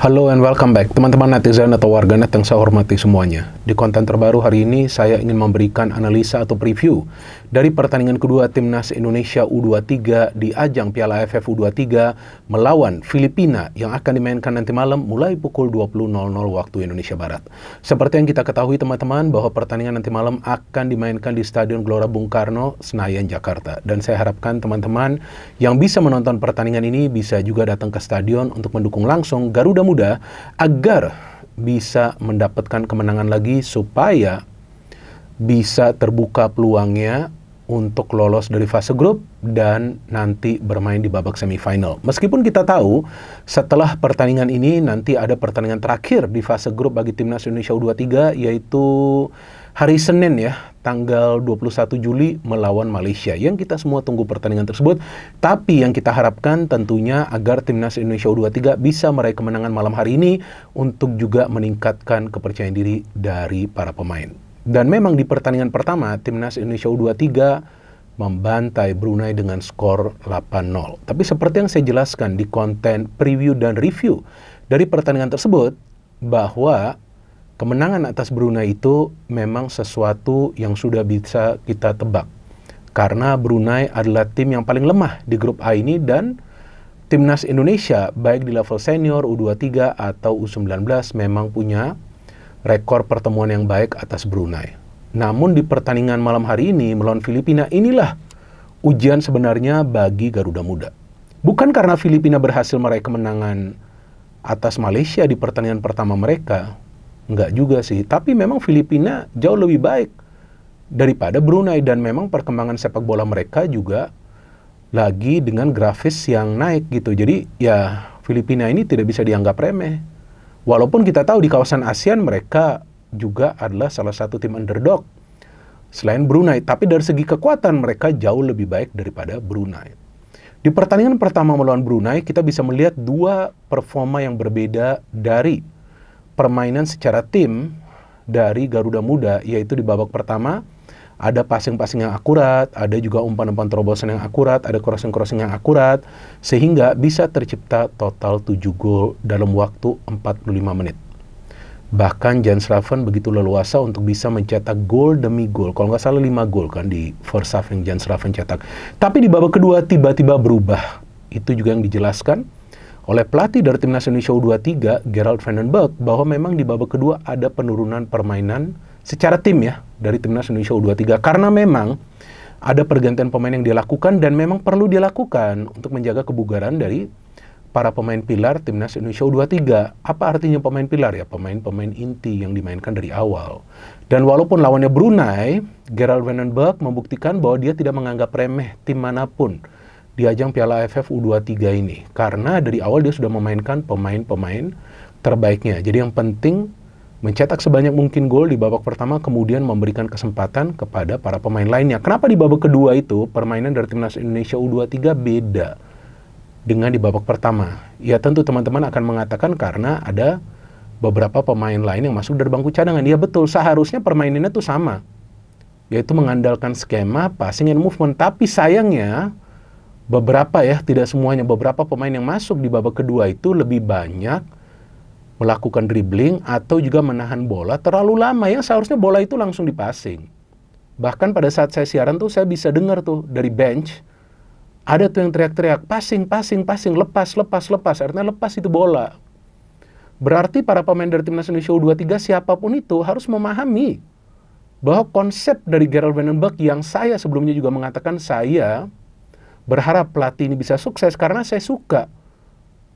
Halo and welcome back, teman-teman netizen atau warganet yang saya hormati semuanya. Di konten terbaru hari ini, saya ingin memberikan analisa atau preview dari pertandingan kedua Timnas Indonesia U23 di ajang Piala AFF U23 melawan Filipina yang akan dimainkan nanti malam mulai pukul 20.00 waktu Indonesia Barat. Seperti yang kita ketahui teman-teman, bahwa pertandingan nanti malam akan dimainkan di Stadion Gelora Bung Karno, Senayan, Jakarta. Dan saya harapkan teman-teman yang bisa menonton pertandingan ini bisa juga datang ke stadion untuk mendukung langsung Garuda Muda agar bisa mendapatkan kemenangan lagi supaya bisa terbuka peluangnya untuk lolos dari fase grup dan nanti bermain di babak semifinal. Meskipun kita tahu setelah pertandingan ini nanti ada pertandingan terakhir di fase grup bagi Timnas Indonesia U23 yaitu hari Senin ya, tanggal 21 Juli melawan Malaysia, yang kita semua tunggu pertandingan tersebut. Tapi yang kita harapkan tentunya agar Timnas Indonesia U23 bisa meraih kemenangan malam hari ini untuk juga meningkatkan kepercayaan diri dari para pemain. Dan memang di pertandingan pertama, Timnas Indonesia U23 membantai Brunei dengan skor 8-0. Tapi seperti yang saya jelaskan di konten preview dan review dari pertandingan tersebut, bahwa kemenangan atas Brunei itu memang sesuatu yang sudah bisa kita tebak. Karena Brunei adalah tim yang paling lemah di grup A ini, dan Timnas Indonesia baik di level senior, U23 atau U19 memang punya rekor pertemuan yang baik atas Brunei. Namun di pertandingan malam hari ini melawan Filipina, inilah ujian sebenarnya bagi Garuda Muda. Bukan karena Filipina berhasil meraih kemenangan atas Malaysia di pertandingan pertama mereka, enggak juga sih, tapi memang Filipina jauh lebih baik daripada Brunei, dan memang perkembangan sepak bola mereka juga lagi dengan grafis yang naik gitu. Jadi ya Filipina ini tidak bisa dianggap remeh. Walaupun kita tahu di kawasan ASEAN mereka juga adalah salah satu tim underdog selain Brunei, tapi dari segi kekuatan mereka jauh lebih baik daripada Brunei. Di pertandingan pertama melawan Brunei, kita bisa melihat dua performa yang berbeda dari permainan secara tim dari Garuda Muda, yaitu di babak pertama ada passing-passing yang akurat, ada juga umpan-umpan terobosan yang akurat, ada crossing-crossing yang akurat, sehingga bisa tercipta total 7 gol dalam waktu 45 menit. Bahkan Jan Schraven begitu leluasa untuk bisa mencetak gol demi gol. Kalau nggak salah 5 gol kan di first half yang Jan Schraven cetak. Tapi di babak kedua tiba-tiba berubah. Itu juga yang dijelaskan oleh pelatih dari Timnas Indonesia U23, Gerald van den Berg, bahwa memang di babak kedua ada penurunan permainan secara tim ya, dari Timnas Indonesia U23. Karena memang ada pergantian pemain yang dilakukan dan memang perlu dilakukan untuk menjaga kebugaran dari para pemain pilar Timnas Indonesia U23. Apa artinya pemain pilar ya? Pemain-pemain inti yang dimainkan dari awal. Dan walaupun lawannya Brunei, Gerald van den Berg membuktikan bahwa dia tidak menganggap remeh tim manapun di ajang Piala AFF U23 ini. Karena dari awal dia sudah memainkan pemain-pemain terbaiknya. Jadi yang penting mencetak sebanyak mungkin gol di babak pertama, kemudian memberikan kesempatan kepada para pemain lainnya. Kenapa di babak kedua itu permainan dari Timnas Indonesia U23 beda dengan di babak pertama? Ya tentu teman-teman akan mengatakan karena ada beberapa pemain lain yang masuk dari bangku cadangan. Ya betul, seharusnya permainannya itu sama, yaitu mengandalkan skema passing and movement. Tapi sayangnya beberapa ya, tidak semuanya, beberapa pemain yang masuk di babak kedua itu lebih banyak melakukan dribbling atau juga menahan bola terlalu lama, yang seharusnya bola itu langsung dipassing. Bahkan pada saat saya siaran tuh saya bisa dengar tuh dari bench ada tuh yang teriak-teriak passing, lepas, artinya lepas itu bola. Berarti para pemain dari Timnas Indonesia U23 siapapun itu harus memahami bahwa konsep dari Gerald van den Berg, yang saya sebelumnya juga mengatakan saya berharap pelatih ini bisa sukses karena saya suka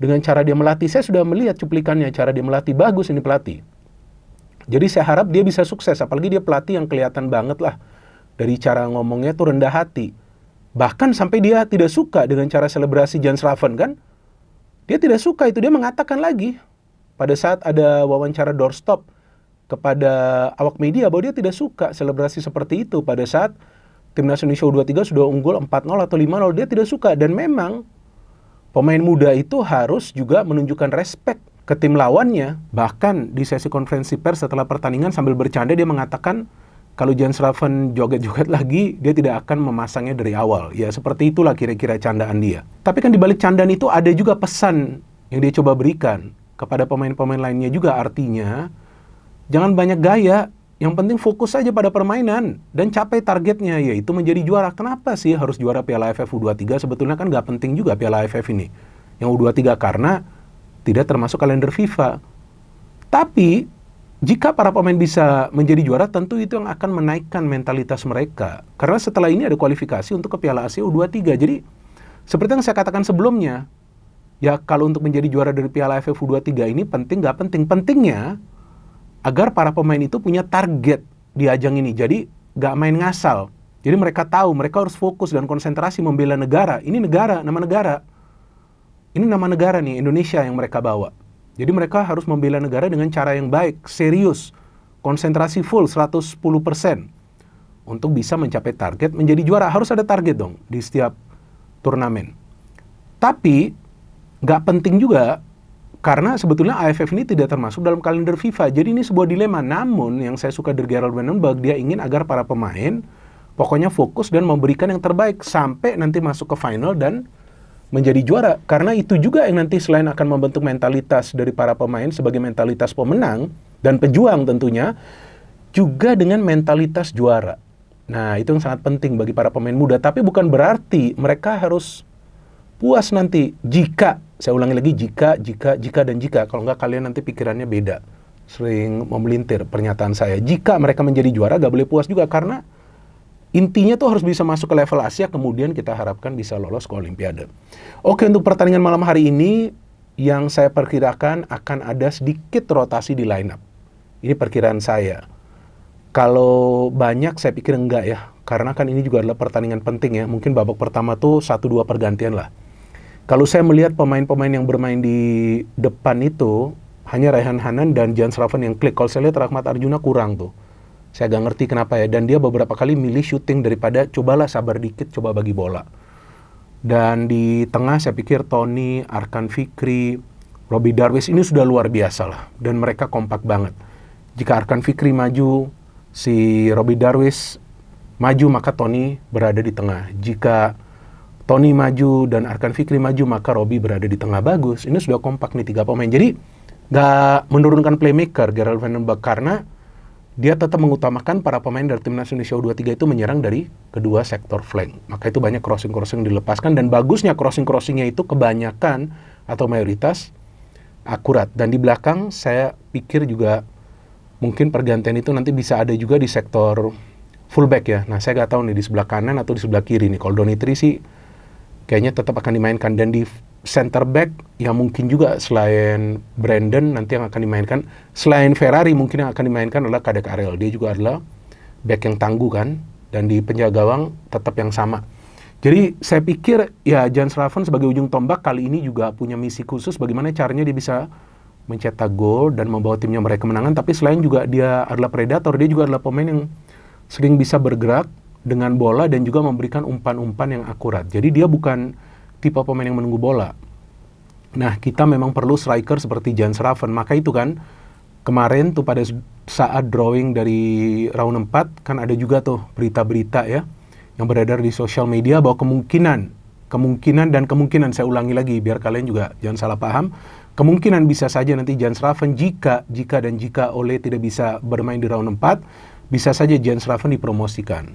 dengan cara dia melatih. Saya sudah melihat cuplikannya, cara dia melatih, bagus ini pelatih. Jadi saya harap dia bisa sukses, apalagi dia pelatih yang kelihatan banget lah dari cara ngomongnya tuh rendah hati. Bahkan sampai dia tidak suka dengan cara selebrasi Jan Schraven kan. Dia tidak suka itu, dia mengatakan lagi pada saat ada wawancara doorstop kepada awak media bahwa dia tidak suka selebrasi seperti itu pada saat Timnas Indonesia U23 sudah unggul 4-0 atau 5-0, dia tidak suka. Dan memang pemain muda itu harus juga menunjukkan respect ke tim lawannya. Bahkan di sesi konferensi pers setelah pertandingan sambil bercanda dia mengatakan kalau Jan Schraven joget-joget lagi, dia tidak akan memasangnya dari awal. Ya seperti itulah kira-kira candaan dia. Tapi kan di balik candaan itu ada juga pesan yang dia coba berikan kepada pemain-pemain lainnya juga, artinya jangan banyak gaya, yang penting fokus saja pada permainan dan capai targetnya, yaitu menjadi juara. Kenapa sih harus juara Piala AFF U23? Sebetulnya kan nggak penting juga Piala AFF ini, yang U23, karena tidak termasuk kalender FIFA. Tapi jika para pemain bisa menjadi juara, tentu itu yang akan menaikkan mentalitas mereka. Karena setelah ini ada kualifikasi untuk ke Piala Asia U23. Jadi seperti yang saya katakan sebelumnya, ya kalau untuk menjadi juara dari Piala AFF U23 ini penting nggak penting? Pentingnya agar para pemain itu punya target di ajang ini. Jadi nggak main ngasal. Jadi mereka tahu, mereka harus fokus dan konsentrasi membela negara. Ini negara, nama negara. Ini nama negara nih, Indonesia yang mereka bawa. Jadi mereka harus membela negara dengan cara yang baik, serius, konsentrasi full 110% untuk bisa mencapai target menjadi juara. Harus ada target dong di setiap turnamen. Tapi nggak penting juga, karena sebetulnya AFF ini tidak termasuk dalam kalender FIFA. Jadi ini sebuah dilema. Namun yang saya suka dari Gerald Vandenberg, dia ingin agar para pemain pokoknya fokus dan memberikan yang terbaik sampai nanti masuk ke final dan menjadi juara. Karena itu juga yang nanti selain akan membentuk mentalitas dari para pemain sebagai mentalitas pemenang dan pejuang tentunya, juga dengan mentalitas juara. Nah, itu yang sangat penting bagi para pemain muda. Tapi bukan berarti mereka harus puas nanti jika, saya ulangi lagi, jika, dan jika. Kalau nggak kalian nanti pikirannya beda. Sering memelintir pernyataan saya. Jika mereka menjadi juara, nggak boleh puas juga. Karena intinya tuh harus bisa masuk ke level Asia, kemudian kita harapkan bisa lolos ke Olimpiade. Oke, untuk pertandingan malam hari ini, yang saya perkirakan akan ada sedikit rotasi di line up. Ini perkiraan saya. Kalau banyak, saya pikir enggak ya. Karena kan ini juga adalah pertandingan penting ya. Mungkin babak pertama tuh 1-2 pergantian lah. Kalau saya melihat pemain-pemain yang bermain di depan itu, hanya Raihan Hanan dan Jan Schraven yang klik. Kalau saya lihat Rahmat Arjuna kurang tuh. Saya agak ngerti kenapa ya. Dan dia beberapa kali milih shooting daripada cobalah sabar dikit, coba bagi bola. Dan di tengah saya pikir Tony, Arkan Fikri, Robbie Darwish ini sudah luar biasa lah. Dan mereka kompak banget. Jika Arkan Fikri maju, si Robbie Darwish maju, maka Tony berada di tengah. Jika Tony maju dan Arkan Fikri maju, maka Robbie berada di tengah. Bagus. Ini sudah kompak nih 3 pemain. Jadi nggak menurunkan playmaker Gerald Vandenberg, karena dia tetap mengutamakan para pemain dari Timnas Indonesia U23 itu menyerang dari kedua sektor flank. Maka itu banyak crossing-crossing dilepaskan, dan bagusnya crossing-crossingnya itu kebanyakan atau mayoritas akurat. Dan di belakang saya pikir juga mungkin pergantian itu nanti bisa ada juga di sektor fullback ya. Nah, saya nggak tahu nih di sebelah kanan atau di sebelah kiri nih. Kalau Donitri sih kayaknya tetap akan dimainkan. Dan di center back yang mungkin juga selain Brandon nanti yang akan dimainkan, selain Ferrari mungkin yang akan dimainkan adalah Kadek Arel. Dia juga adalah back yang tangguh kan. Dan di penjaga gawang tetap yang sama. Jadi saya pikir ya Jan Schraven sebagai ujung tombak kali ini juga punya misi khusus bagaimana caranya dia bisa mencetak gol dan membawa timnya meraih kemenangan. Tapi selain juga dia adalah predator, dia juga adalah pemain yang sering bisa bergerak dengan bola dan juga memberikan umpan-umpan yang akurat. Jadi dia bukan tipe pemain yang menunggu bola. Nah, kita memang perlu striker seperti Jan Schraven. Maka itu kan kemarin tuh pada saat drawing dari round 4 kan ada juga tuh berita-berita ya yang beredar di sosial media bahwa kemungkinan saya ulangi lagi biar kalian juga jangan salah paham. Kemungkinan bisa saja nanti Jan Schraven jika Ole tidak bisa bermain di round 4, bisa saja Jan Schraven dipromosikan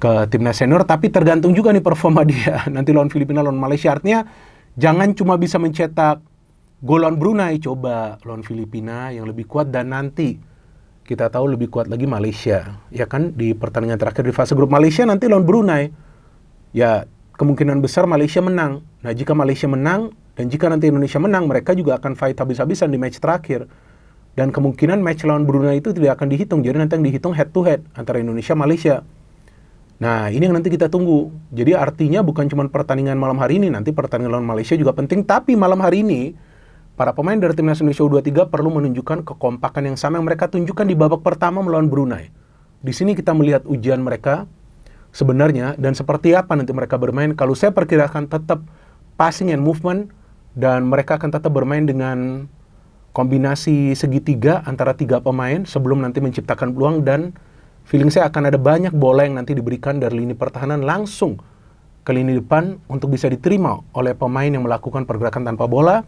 ke timnas senior, tapi tergantung juga nih performa dia nanti lawan Filipina, lawan Malaysia. Artinya jangan cuma bisa mencetak gol lawan Brunei, coba lawan Filipina yang lebih kuat, dan nanti kita tahu lebih kuat lagi Malaysia. Ya kan di pertandingan terakhir di fase grup Malaysia nanti lawan Brunei. Ya kemungkinan besar Malaysia menang. Nah, jika Malaysia menang dan jika nanti Indonesia menang, mereka juga akan fight habis-habisan di match terakhir. Dan kemungkinan match lawan Brunei itu tidak akan dihitung. Jadi nanti yang dihitung head to head antara Indonesia Malaysia. Nah, ini yang nanti kita tunggu. Jadi artinya bukan cuma pertandingan malam hari ini, nanti pertandingan lawan Malaysia juga penting. Tapi malam hari ini, para pemain dari Timnas Indonesia U23 perlu menunjukkan kekompakan yang sama yang mereka tunjukkan di babak pertama melawan Brunei. Di sini kita melihat ujian mereka sebenarnya, dan seperti apa nanti mereka bermain. Kalau saya perkirakan tetap passing and movement, dan mereka akan tetap bermain dengan kombinasi segitiga antara 3 pemain sebelum nanti menciptakan peluang, dan feeling saya akan ada banyak bola yang nanti diberikan dari lini pertahanan langsung ke lini depan untuk bisa diterima oleh pemain yang melakukan pergerakan tanpa bola,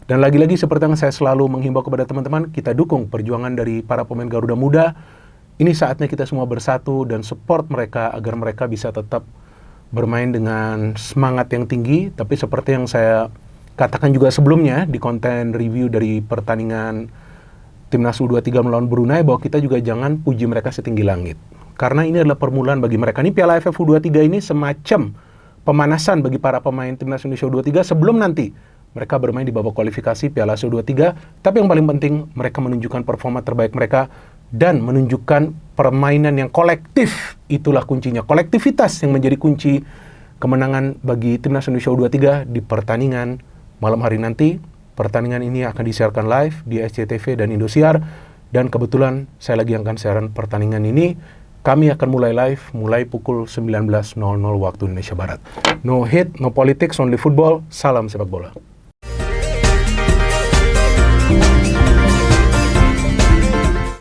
Dan lagi-lagi seperti yang saya selalu menghimbau kepada teman-teman, kita dukung perjuangan dari para pemain Garuda Muda. Ini saatnya kita semua bersatu dan support mereka agar mereka bisa tetap bermain dengan semangat yang tinggi. Tapi seperti yang saya katakan juga sebelumnya di konten review dari pertandingan Timnas U23 melawan Brunei, bahwa kita juga jangan puji mereka setinggi langit. Karena ini adalah permulaan bagi mereka. Ini Piala AFF U23 ini semacam pemanasan bagi para pemain Timnas Indonesia U23 sebelum nanti mereka bermain di babak kualifikasi Piala ASIA U23, tapi yang paling penting mereka menunjukkan performa terbaik mereka dan menunjukkan permainan yang kolektif. Itulah kuncinya, kolektivitas yang menjadi kunci kemenangan bagi Timnas Indonesia U23 di pertandingan malam hari nanti. Pertandingan ini akan disiarkan live di SCTV dan Indosiar, dan kebetulan saya lagi akan siaran pertandingan ini. Kami akan mulai live mulai pukul 19.00 waktu Indonesia Barat. No hate, no politics, only football. Salam sepak bola.